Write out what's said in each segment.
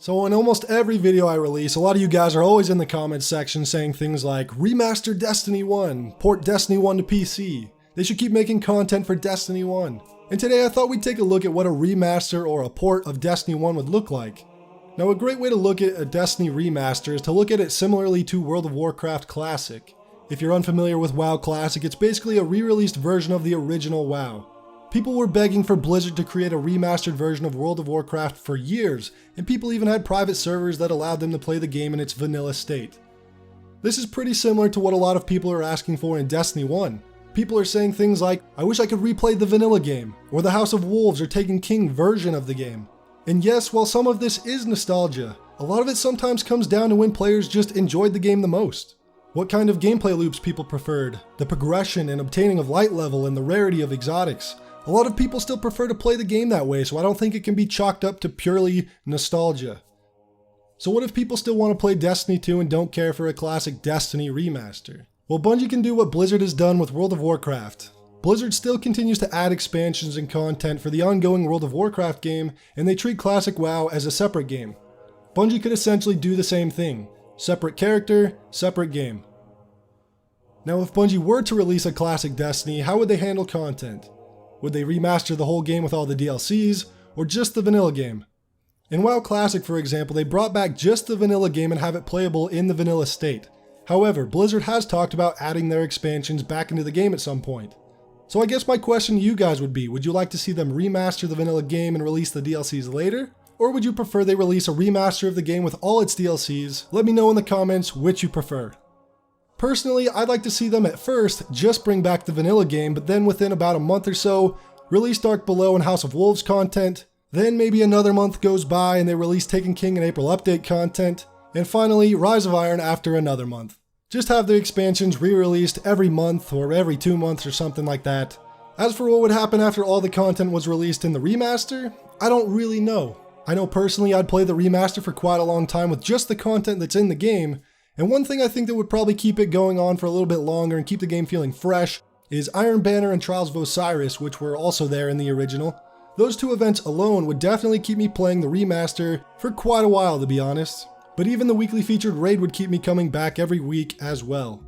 So in almost every video I release, a lot of you guys are always in the comments section saying things like, Remaster Destiny 1, port Destiny 1 to PC. They should keep making content for Destiny 1. And today I thought we'd take a look at what a remaster or a port of Destiny 1 would look like. Now a great way to look at a Destiny remaster is to look at it similarly to World of Warcraft Classic. If you're unfamiliar with WoW Classic, it's basically a re-released version of the original WoW. People were begging for Blizzard to create a remastered version of World of Warcraft for years, and people even had private servers that allowed them to play the game in its vanilla state. This is pretty similar to what a lot of people are asking for in Destiny 1. People are saying things like, I wish I could replay the vanilla game, or the House of Wolves or Taken King version of the game. And yes, while some of this is nostalgia, a lot of it sometimes comes down to when players just enjoyed the game the most. What kind of gameplay loops people preferred, the progression and obtaining of light level and the rarity of exotics. A lot of people still prefer to play the game that way, so I don't think it can be chalked up to purely nostalgia. So what if people still want to play Destiny 2 and don't care for a classic Destiny remaster? Well, Bungie can do what Blizzard has done with World of Warcraft. Blizzard still continues to add expansions and content for the ongoing World of Warcraft game, and they treat classic WoW as a separate game. Bungie could essentially do the same thing. Separate character, separate game. Now if Bungie were to release a classic Destiny, how would they handle content? Would they remaster the whole game with all the DLCs, or just the vanilla game? In WoW Classic, for example, they brought back just the vanilla game and have it playable in the vanilla state. However, Blizzard has talked about adding their expansions back into the game at some point. So I guess my question to you guys would be, would you like to see them remaster the vanilla game and release the DLCs later? Or would you prefer they release a remaster of the game with all its DLCs? Let me know in the comments which you prefer. Personally, I'd like to see them at first just bring back the vanilla game, but then within about a month or so, release Dark Below and House of Wolves content, then maybe another month goes by and they release Taken King and April Update content, and finally Rise of Iron after another month. Just have the expansions re-released every month or every 2 months or something like that. As for what would happen after all the content was released in the remaster, I don't really know. I know personally I'd play the remaster for quite a long time with just the content that's in the game, and one thing I think that would probably keep it going on for a little bit longer and keep the game feeling fresh is Iron Banner and Trials of Osiris, which were also there in the original. Those two events alone would definitely keep me playing the remaster for quite a while, to be honest. But even the weekly featured raid would keep me coming back every week as well.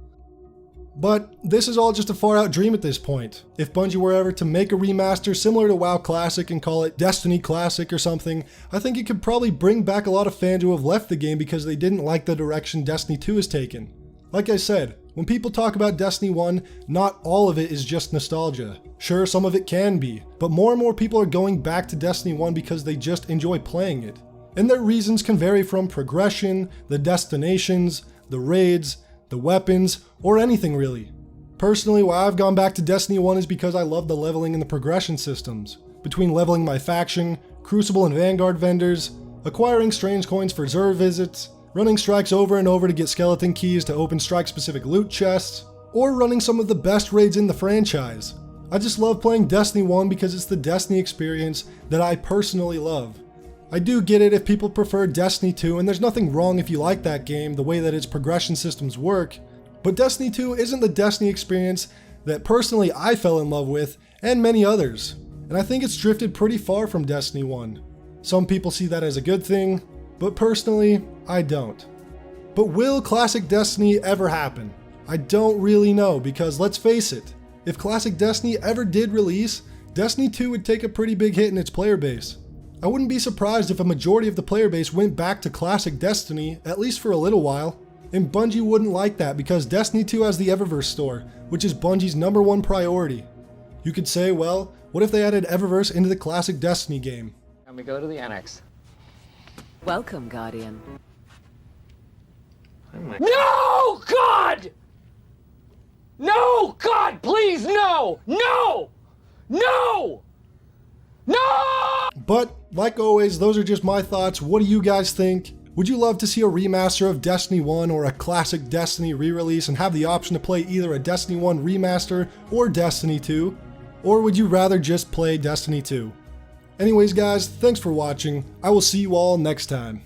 But this is all just a far out dream at this point. If Bungie were ever to make a remaster similar to WoW Classic and call it Destiny Classic or something, I think it could probably bring back a lot of fans who have left the game because they didn't like the direction Destiny 2 has taken. Like I said, when people talk about Destiny 1, not all of it is just nostalgia. Sure, some of it can be, but more and more people are going back to Destiny 1 because they just enjoy playing it. And their reasons can vary from progression, the destinations, the raids, the weapons, or anything really. Personally, why I've gone back to Destiny 1 is because I love the leveling and the progression systems. Between leveling my faction, Crucible and Vanguard vendors, acquiring strange coins for Xur visits, running strikes over and over to get skeleton keys to open strike-specific loot chests, or running some of the best raids in the franchise. I just love playing Destiny 1 because it's the Destiny experience that I personally love. I do get it if people prefer Destiny 2, and there's nothing wrong if you like that game, the way that its progression systems work, but Destiny 2 isn't the Destiny experience that personally I fell in love with, and many others, and I think it's drifted pretty far from Destiny 1. Some people see that as a good thing, but personally, I don't. But will Classic Destiny ever happen? I don't really know, because let's face it, if Classic Destiny ever did release, Destiny 2 would take a pretty big hit in its player base. I wouldn't be surprised if a majority of the player base went back to Classic Destiny, at least for a little while. And Bungie wouldn't like that because Destiny 2 has the Eververse store, which is Bungie's #1 priority. You could say, well, what if they added Eververse into the Classic Destiny game? And we go to the annex. Welcome, Guardian. No, God! No, God, please, no! No! No! No! But, like always, those are just my thoughts. What do you guys think? Would you love to see a remaster of Destiny 1 or a classic Destiny re-release and have the option to play either a Destiny 1 remaster or Destiny 2? Or would you rather just play Destiny 2? Anyways guys, thanks for watching. I will see you all next time.